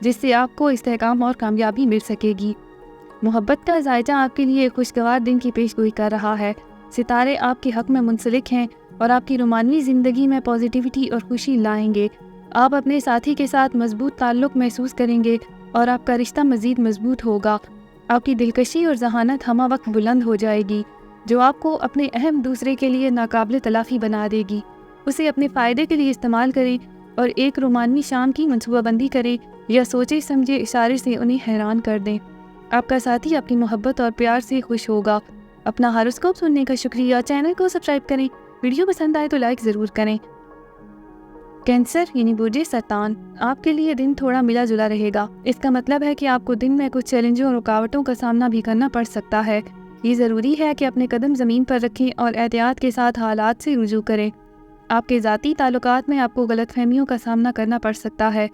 جس سے آپ کو استحکام اور کامیابی مل سکے گی۔ محبت کا ذائقہ آپ کے لیے ایک خوشگوار دن کی پیش گوئی کر رہا ہے۔ ستارے آپ کے حق میں منسلک ہیں اور آپ کی رومانوی زندگی میں پازیٹیوٹی اور خوشی لائیں گے۔ آپ اپنے ساتھی کے ساتھ مضبوط تعلق محسوس کریں گے اور آپ کا رشتہ مزید مضبوط ہوگا۔ آپ کی دلکشی اور ذہانت ہمہ وقت بلند ہو جائے گی، جو آپ کو اپنے اہم دوسرے کے لیے ناقابل تلافی بنا دے گی۔ اسے اپنے فائدے کے لیے استعمال کریں اور ایک رومانوی شام کی منصوبہ بندی کریں یا سوچے سمجھے اشارے سے انہیں حیران کر دیں۔ آپ کا ساتھی آپ کی محبت اور پیار سے خوش ہوگا۔ اپنا ہاروسکوپ سننے کا شکریہ۔ چینل کو سبسکرائب کریں۔ ویڈیو پسند آئے تو لائک ضرور کریں۔ کینسر یعنی برج سرطان، آپ کے لیے دن تھوڑا ملا جلا رہے گا۔ اس کا مطلب ہے کہ آپ کو دن میں کچھ چیلنجوں اور رکاوٹوں کا سامنا بھی کرنا پڑ سکتا ہے۔ یہ ضروری ہے کہ اپنے قدم زمین پر رکھیں اور احتیاط کے ساتھ حالات سے رجوع کریں۔ آپ کے ذاتی تعلقات میں آپ کو غلط فہمیوں کا سامنا کرنا پڑ سکتا ہے۔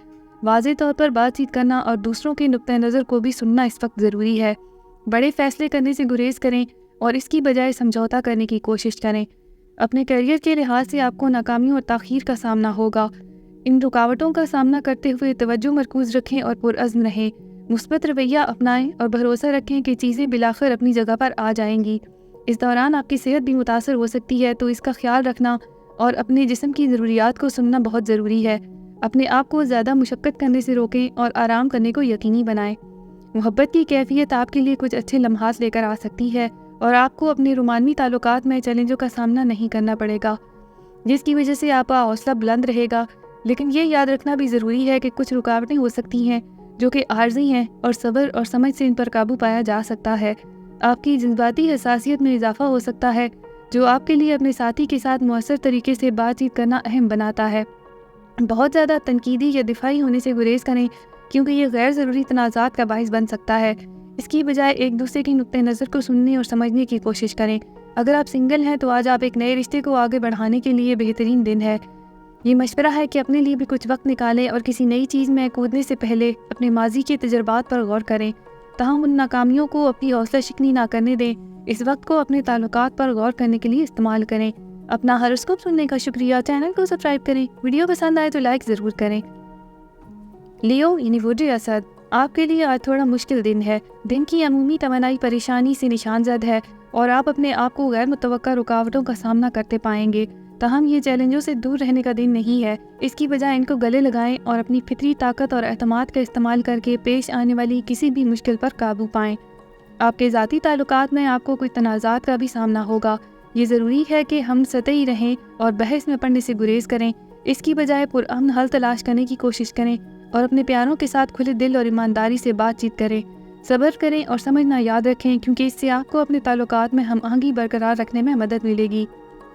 واضح طور پر بات چیت کرنا اور دوسروں کے نقطہ نظر کو بھی سننا اس وقت ضروری ہے۔ بڑے فیصلے کرنے سے گریز کریں اور اس کی بجائے سمجھوتا کرنے کی کوشش کریں۔ اپنے کیریئر کے لحاظ سے آپ کو ناکامیوں اور تاخیر کا سامنا ہوگا۔ ان رکاوٹوں کا سامنا کرتے ہوئے توجہ مرکوز رکھیں اور پرعزم رہیں۔ مثبت رویہ اپنائیں اور بھروسہ رکھیں کہ چیزیں بالآخر اپنی جگہ پر آ جائیں گی۔ اس دوران آپ کی صحت بھی متاثر ہو سکتی ہے، تو اس کا خیال رکھنا اور اپنے جسم کی ضروریات کو سننا بہت ضروری ہے۔ اپنے آپ کو زیادہ مشقت کرنے سے روکیں اور آرام کرنے کو یقینی بنائیں۔ محبت کی کیفیت آپ کے لیے کچھ اچھے لمحات لے کر آ سکتی ہے اور آپ کو اپنے رومانوی تعلقات میں چیلنجوں کا سامنا نہیں کرنا پڑے گا، جس کی وجہ سے آپ کا حوصلہ بلند رہے گا۔ لیکن یہ یاد رکھنا بھی ضروری ہے کہ کچھ رکاوٹیں ہو سکتی ہیں جو کہ عارضی ہیں، اور صبر اور سمجھ سے ان پر قابو پایا جا سکتا ہے۔ آپ کی جذباتی حساسیت میں اضافہ ہو سکتا ہے، جو آپ کے لیے اپنے ساتھی کے ساتھ مؤثر طریقے سے بات چیت کرنا اہم بناتا ہے۔ بہت زیادہ تنقیدی یا دفاعی ہونے سے گریز کریں، کیونکہ یہ غیر ضروری تنازعات کا باعث بن سکتا ہے۔ اس کی بجائے ایک دوسرے کے نقطہ نظر کو سننے اور سمجھنے کی کوشش کریں۔ اگر آپ سنگل ہیں تو آج آپ ایک نئے رشتے کو آگے بڑھانے کے لیے بہترین دن ہے۔ یہ مشورہ ہے کہ اپنے لیے بھی کچھ وقت نکالیں اور کسی نئی چیز میں کودنے سے پہلے اپنے ماضی کے تجربات پر غور کریں۔ تاہم ان ناکامیوں کو اپنی حوصلہ شکنی نہ کرنے دیں۔ اس وقت کو اپنے تعلقات پر غور کرنے کے لیے استعمال کریں۔ اپنا ہاروسکوپ سننے کا شکریہ۔ چینل کو سبسکرائب کریں۔ ویڈیو پسند آئے تو لائک ضرور کریں۔ لیو یعنی برج اسد، آپ کے لیے آج تھوڑا مشکل دن ہے۔ دن کی عمومی توانائی پریشانی سے نشان زد ہے اور آپ اپنے آپ کو غیر متوقع رکاوٹوں کا سامنا کرتے پائیں گے۔ تاہم یہ چیلنجوں سے دور رہنے کا دن نہیں ہے، اس کی بجائے ان کو گلے لگائیں اور اپنی فطری طاقت اور اعتماد کا استعمال کر کے پیش آنے والی کسی بھی مشکل پر قابو پائیں۔ آپ کے ذاتی تعلقات میں آپ کو کچھ تنازعات کا بھی سامنا ہوگا۔ یہ ضروری ہے کہ ہم سطحی رہیں اور بحث میں پڑنے سے گریز کریں۔ اس کی بجائے پرامن حل تلاش کرنے کی کوشش کریں اور اپنے پیاروں کے ساتھ کھلے دل اور ایمانداری سے بات چیت کریں۔ صبر کریں اور سمجھنا یاد رکھیں، کیونکہ اس سے آپ کو اپنے تعلقات میں ہم آہنگی برقرار رکھنے میں مدد ملے گی۔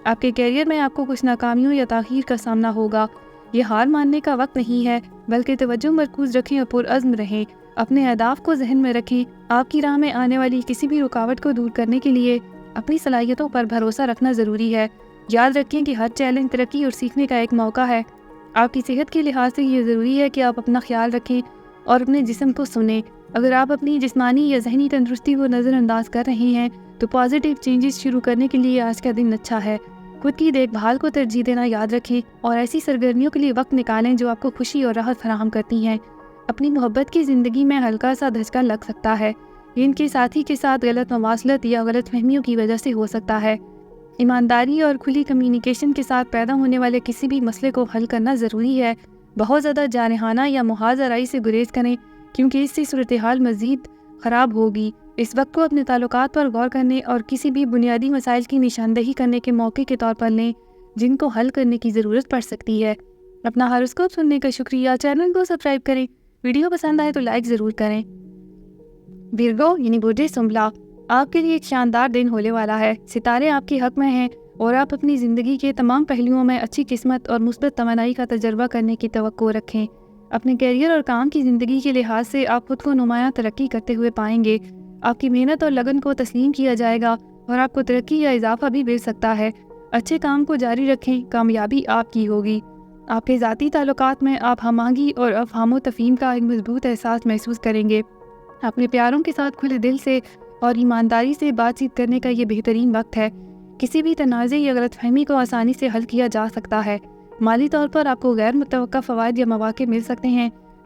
آپ کے کیریئر میں آپ کو کچھ ناکامیوں یا تاخیر کا سامنا ہوگا۔ یہ ہار ماننے کا وقت نہیں ہے، بلکہ توجہ مرکوز رکھیں اور پرعزم رہیں۔ اپنے اہداف کو ذہن میں رکھیں۔ آپ کی راہ میں آنے والی کسی بھی رکاوٹ کو دور کرنے کے لیے اپنی صلاحیتوں پر بھروسہ رکھنا ضروری ہے۔ یاد رکھیں کہ ہر چیلنج ترقی اور سیکھنے کا ایک موقع ہے۔ آپ کی صحت کے لحاظ سے یہ ضروری ہے کہ آپ اپنا خیال رکھیں اور اپنے جسم کو سنیں۔ اگر آپ اپنی جسمانی یا ذہنی تندرستی کو نظر انداز کر رہے ہیں تو پازیٹیو چینجز شروع کرنے کے لیے آج کا دن اچھا ہے۔ خود کی دیکھ بھال کو ترجیح دینا یاد رکھیں اور ایسی سرگرمیوں کے لیے وقت نکالیں جو آپ کو خوشی اور راحت فراہم کرتی ہیں۔ اپنی محبت کی زندگی میں ہلکا سا دھچکا لگ سکتا ہے۔ یہ ان کے ساتھی کے ساتھ غلط مواصلت یا غلط فہمیوں کی وجہ سے ہو سکتا ہے۔ ایمانداری اور کھلی کمیونیکیشن کے ساتھ پیدا ہونے والے کسی بھی مسئلے کو حل کرنا ضروری ہے۔ بہت زیادہ جارحانہ یا محاذ آرائی سے گریز کریں، کیونکہ اس سے صورتحال مزید خراب ہوگی۔ اس وقت کو اپنے تعلقات پر غور کرنے اور کسی بھی بنیادی مسائل کی نشاندہی کرنے کے موقع کے طور پر لیں جن کو حل کرنے کی ضرورت پڑ سکتی ہے۔ اپنا ہاروسکوپ سننے کا شکریہ۔ چینل کو سبسکرائب کریں۔ ویڈیو پسند آئے تو لائک ضرور کریں۔ ویرگو یعنی برج سنبلا، آپ کے لیے ایک شاندار دن ہونے والا ہے۔ ستارے آپ کے حق میں ہیں اور آپ اپنی زندگی کے تمام پہلوؤں میں اچھی قسمت اور مثبت توانائی کا تجربہ کرنے کی توقع رکھیں۔ اپنے کیریئر اور کام کی زندگی کے لحاظ سے آپ خود کو نمایاں ترقی کرتے ہوئے پائیں گے۔ آپ کی محنت اور لگن کو تسلیم کیا جائے گا اور آپ کو ترقی یا اضافہ بھی مل سکتا ہے۔ اچھے کام کو جاری رکھیں، کامیابی آپ کی ہوگی۔ آپ کے ذاتی تعلقات میں آپ ہم آہنگی اور افہام و تفہیم کا ایک مضبوط احساس محسوس کریں گے۔ اپنے پیاروں کے ساتھ کھلے دل سے اور ایمانداری سے بات چیت کرنے کا یہ بہترین وقت ہے۔ کسی بھی تنازع یا غلط فہمی کو آسانی سے حل کیا جا سکتا ہے۔ مالی طور پر آپ کو غیر متوقع فوائد یا مواقع مل سکتے ہیں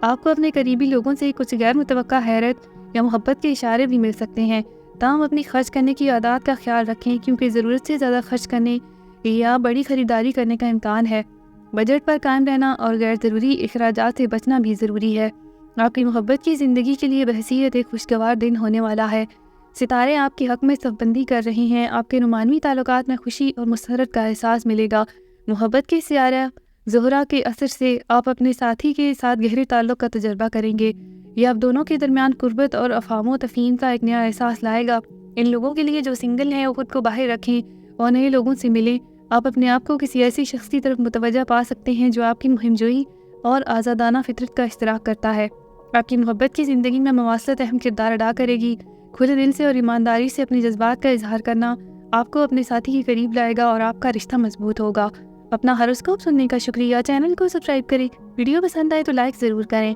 آپ کو اپنے قریبی لوگوں سے کچھ غیر متوقع حیرت یا محبت کے اشارے بھی مل سکتے ہیں۔ تاہم اپنی خرچ کرنے کی عادات کا خیال رکھیں، کیونکہ ضرورت سے زیادہ خرچ کرنے یا بڑی خریداری کرنے کا امکان ہے۔ بجٹ پر قائم رہنا اور غیر ضروری اخراجات سے بچنا بھی ضروری ہے۔ آپ کی محبت کی زندگی کے لیے بحیثیت ایک خوشگوار دن ہونے والا ہے۔ ستارے آپ کے حق میں صف بندی کر رہے ہیں۔ آپ کے رومانوی تعلقات میں خوشی اور مسرت کا احساس ملے گا۔ محبت کے سیارہ زہرہ کے اثر سے آپ اپنے ساتھی کے ساتھ گہرے تعلق کا تجربہ کریں گے۔ یہ آپ دونوں کے درمیان قربت اور افہام و تفہیم کا ایک نیا احساس لائے گا۔ ان لوگوں کے لیے جو سنگل ہیں وہ خود کو باہر رکھیں اور نئے لوگوں سے ملیں۔ آپ اپنے آپ کو کسی ایسی شخص کی طرف متوجہ پا سکتے ہیں جو آپ کی مہم جوئی اور آزادانہ فطرت کا اشتراک کرتا ہے۔ آپ کی محبت کی زندگی میں مواصلت اہم کردار ادا کرے گی۔ کھلے دل سے اور ایمانداری سے اپنے جذبات کا اظہار کرنا آپ کو اپنے ساتھی کے قریب لائے گا اور آپ کا رشتہ مضبوط ہوگا۔ اپنا ہاروسکوپ سننے کا شکریہ۔ چینل کو سبسکرائب کریں۔ ویڈیو پسند آئے تو لائک ضرور کریں۔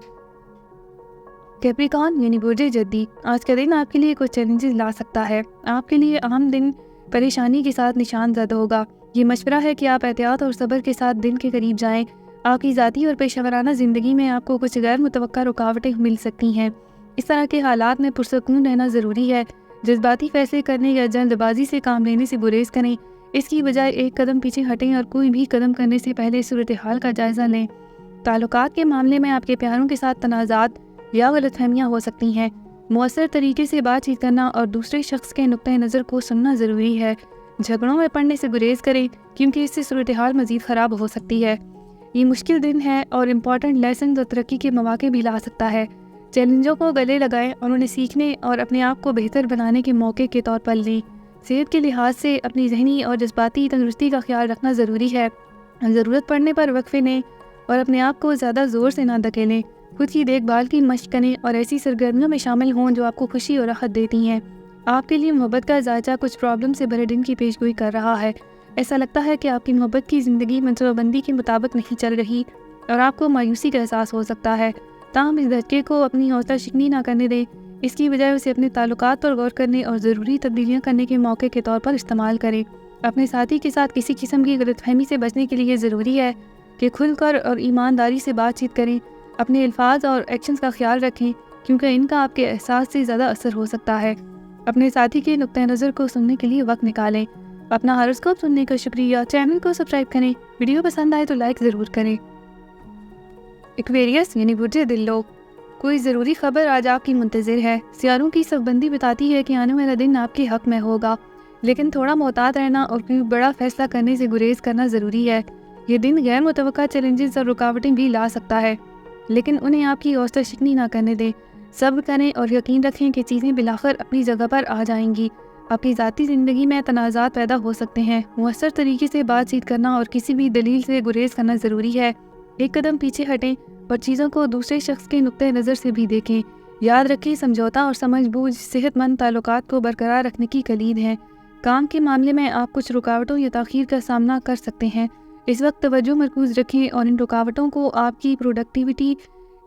کیپریکارن یعنی برج جدی، آج کا دن آپ کے لیے کچھ چیلنجز لا سکتا ہے۔ آپ کے لیے عام دن پریشانی کے ساتھ نشان زد ہوگا۔ یہ مشورہ ہے کہ آپ احتیاط اور صبر کے ساتھ دن کے قریب جائیں۔ آپ کی ذاتی اور پیشہ ورانہ زندگی میں آپ کو کچھ غیر متوقع رکاوٹیں مل سکتی ہیں۔ اس طرح کے حالات میں پرسکون رہنا ضروری ہے۔ جذباتی فیصلے کرنے یا جلد بازی سے کام لینے سے گریز کریں۔ اس کی بجائے ایک قدم پیچھے ہٹیں اور کوئی بھی قدم کرنے سے پہلے صورتحال کا جائزہ لیں۔ تعلقات کے معاملے میں آپ کے پیاروں کے ساتھ تنازعات یا غلط فہمیاں ہو سکتی ہیں۔ مؤثر طریقے سے بات چیت کرنا اور دوسرے شخص کے نقطۂ نظر کو سننا ضروری ہے۔ جھگڑوں میں پڑنے سے گریز کریں، کیونکہ اس سے صورتحال مزید خراب ہو سکتی ہے۔ یہ مشکل دن ہے اور امپورٹنٹ لیسنز اور ترقی کے مواقع بھی لا سکتا ہے۔ چیلنجوں کو گلے لگائیں اور انہیں سیکھنے اور اپنے آپ کو بہتر بنانے کے موقع کے طور پر لیں۔ صحت کے لحاظ سے اپنی ذہنی اور جذباتی تندرستی کا خیال رکھنا ضروری ہے۔ ضرورت پڑنے پر وقفے لیں اور اپنے آپ کو زیادہ زور سے نہ دھکیلیں۔ خود کی دیکھ بھال کی مشق کریں اور ایسی سرگرمیوں میں شامل ہوں جو آپ کو خوشی اور راحت دیتی ہیں۔ آپ کے لیے محبت کا ذائچہ کچھ پرابلم سے بھرے دن کی پیشگوئی کر رہا ہے۔ ایسا لگتا ہے کہ آپ کی محبت کی زندگی منصوبہ بندی کے مطابق نہیں چل رہی اور آپ کو مایوسی کا احساس ہو سکتا ہے۔ تاہم اس دھچکے کو اپنی حوصلہ شکنی نہ کرنے دیں۔ اس کی بجائے اسے اپنے تعلقات پر غور کرنے اور ضروری تبدیلیاں کرنے کے موقع کے طور پر استعمال کریں۔ اپنے ساتھی کے ساتھ کسی قسم کی غلط فہمی سے بچنے کے لیے ضروری ہے کہ کھل کر اور ایمانداری سے بات چیت کریں۔ اپنے الفاظ اور ایکشنز کا خیال رکھیں، کیونکہ ان کا آپ کے احساس سے زیادہ اثر ہو سکتا ہے۔ اپنے ساتھی کے نقطۂ نظر کو سننے کے لیے وقت نکالیں۔ اپنا ہاروسکوپ سننے کا شکریہ۔ چینل کو سبسکرائب کریں۔ ویڈیو پسند آئے تو لائک ضرور کریں۔ ایکویریس یعنی برج دلو، کوئی ضروری خبر آج آپ کی منتظر ہے۔ سیاروں کی صف بندی بتاتی ہے کہ آنے والا دن آپ کے حق میں ہوگا، لیکن تھوڑا محتاط رہنا اور کوئی بڑا فیصلہ کرنے سے گریز کرنا ضروری ہے۔ یہ دن غیر متوقع چیلنجز اور رکاوٹیں بھی لا سکتا ہے، لیکن انہیں آپ کی حوصلہ شکنی نہ کرنے دیں۔ صبر کریں اور یقین رکھیں کہ چیزیں بالآخر اپنی جگہ پر آ جائیں گی۔ آپ کی ذاتی زندگی میں تنازعات پیدا ہو سکتے ہیں۔ مؤثر طریقے سے بات چیت کرنا اور کسی بھی دلیل سے گریز کرنا ضروری ہے۔ ایک قدم پیچھے ہٹیں اور چیزوں کو دوسرے شخص کے نقطۂ نظر سے بھی دیکھیں۔ یاد رکھیں، سمجھوتا اور سمجھ بوجھ صحت مند تعلقات کو برقرار رکھنے کی کلید ہے۔ کام کے معاملے میں آپ کچھ رکاوٹوں یا تاخیر کا سامنا کر سکتے ہیں۔ اس وقت توجہ مرکوز رکھیں اور ان رکاوٹوں کو آپ کی پروڈکٹیوٹی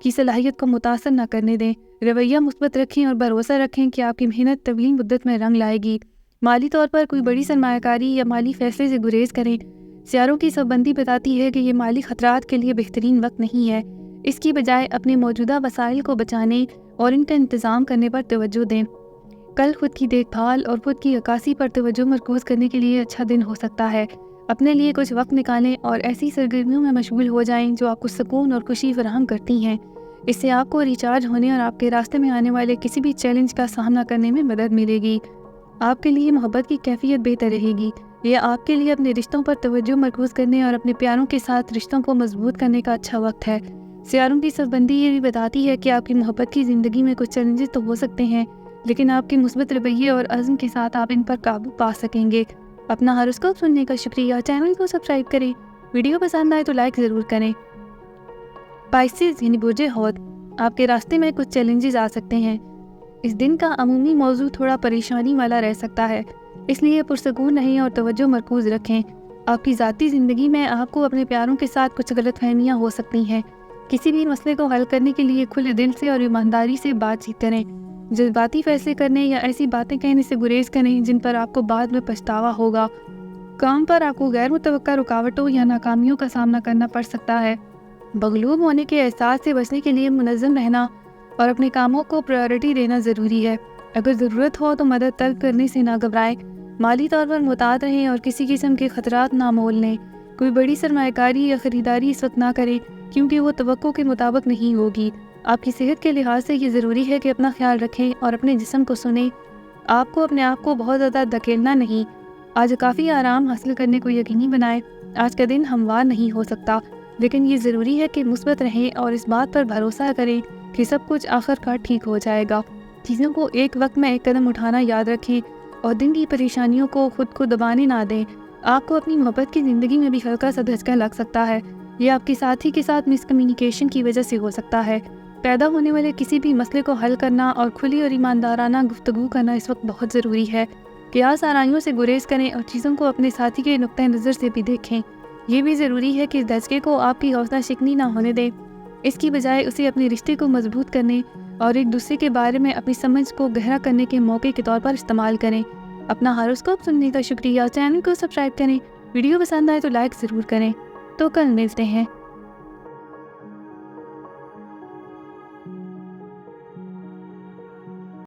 کی صلاحیت کو متاثر نہ کرنے دیں۔ رویہ مثبت رکھیں اور بھروسہ رکھیں کہ آپ کی محنت طویل مدت میں رنگ لائے گی۔ مالی طور پر کوئی بڑی سرمایہ کاری یا مالی فیصلے سے گریز کریں۔ سیاروں کی صف بندی بتاتی ہے کہ یہ مالی خطرات کے لیے بہترین وقت نہیں ہے۔ اس کی بجائے اپنے موجودہ وسائل کو بچانے اور ان کا انتظام کرنے پر توجہ دیں۔ کل خود کی دیکھ بھال اور خود کی عکاسی پر توجہ مرکوز کرنے کے لیے اچھا دن ہو سکتا ہے۔ اپنے لیے کچھ وقت نکالیں اور ایسی سرگرمیوں میں مشغول ہو جائیں جو آپ کو سکون اور خوشی فراہم کرتی ہیں۔ اس سے آپ کو ریچارج ہونے اور آپ کے راستے میں آنے والے کسی بھی چیلنج کا سامنا کرنے میں مدد ملے گی۔ آپ کے لیے محبت کی کیفیت بہتر رہے گی۔ یہ آپ کے لیے اپنے رشتوں پر توجہ مرکوز کرنے اور اپنے پیاروں کے ساتھ رشتوں کو مضبوط کرنے کا اچھا وقت ہے۔ سیاروں کی صف بندی یہ بھی بتاتی ہے کہ آپ کی محبت کی زندگی میں کچھ چیلنجز تو ہو سکتے ہیں، لیکن آپ کے مثبت رویے اور عزم کے ساتھ آپ ان پر قابو پا سکیں گے۔ اپنا ہاروسکوپ سننے کا شکریہ۔ چینل کو سبسکرائب کریں۔ ویڈیو پسند آئے تو لائک ضرور کریں۔ پائسیز یعنی برج حوت، آپ کے راستے میں کچھ چیلنجز آ سکتے ہیں۔ اس دن کا عمومی موضوع تھوڑا پریشانی والا رہ سکتا ہے، اس لیے پرسکون رہیں اور توجہ مرکوز رکھیں۔ آپ کی ذاتی زندگی میں آپ کو اپنے پیاروں کے ساتھ کچھ غلط فہمیاں ہو سکتی ہیں۔ کسی بھی مسئلے کو حل کرنے کے لیے کھلے دل سے اور ایمانداری سے بات چیت کریں۔ جذباتی فیصلے کرنے یا ایسی باتیں کہنے سے گریز کریں جن پر آپ کو بعد میں پچھتاوا ہوگا۔ کام پر آپ کو غیر متوقع رکاوٹوں یا ناکامیوں کا سامنا کرنا پڑ سکتا ہے۔ مغلوب ہونے کے احساس سے بچنے کے لیے منظم رہنا اور اپنے کاموں کو پرائیورٹی دینا ضروری ہے۔ اگر ضرورت ہو تو مدد طلب کرنے سے نہ گھبرائیں، مالی طور پر محتاط رہیں اور کسی قسم کے خطرات نہ مول لیں۔ کوئی بڑی سرمایہ کاری یا خریداری اس وقت نہ کریں کیونکہ وہ توقع کے مطابق نہیں ہوگی۔ آپ کی صحت کے لحاظ سے یہ ضروری ہے کہ اپنا خیال رکھیں اور اپنے جسم کو سنیں۔ آپ کو اپنے آپ کو بہت زیادہ دھکیلنا نہیں۔ آج کافی آرام حاصل کرنے کو یقینی بنائیں۔ آج کا دن ہموار نہیں ہو سکتا، لیکن یہ ضروری ہے کہ مثبت رہیں اور اس بات پر بھروسہ کریں کہ سب کچھ آخر کار ٹھیک ہو جائے گا۔ چیزوں کو ایک وقت میں ایک قدم اٹھانا یاد رکھیں اور دن کی پریشانیوں کو خود کو دبانے نہ دیں۔ آپ کو اپنی محبت کی زندگی میں بھی ہلکا سا دھچکا لگ سکتا ہے۔ یہ آپ کے ساتھی کے ساتھ مس کمیونیکیشن کی وجہ سے ہو سکتا ہے۔ پیدا ہونے والے کسی بھی مسئلے کو حل کرنا اور کھلی اور ایماندارانہ گفتگو کرنا اس وقت بہت ضروری ہے۔ قیاس آرائیوں سے گریز کریں اور چیزوں کو اپنے ساتھی کے نقطۂ نظر سے بھی دیکھیں۔ یہ بھی ضروری ہے کہ اس دھچکے کو آپ کی حوصلہ شکنی نہ ہونے دیں، اس کی بجائے اسے اپنے رشتے کو مضبوط کرنے اور ایک دوسرے کے بارے میں اپنی سمجھ کو گہرا کرنے کے موقع کے طور پر استعمال کریں۔ اپنا ہاروسکوپ سننے کا شکریہ۔ چینل کو سبسکرائب کریں، ویڈیو پسند آئے تو لائک ضرور کریں۔ تو کل ملتے ہیں۔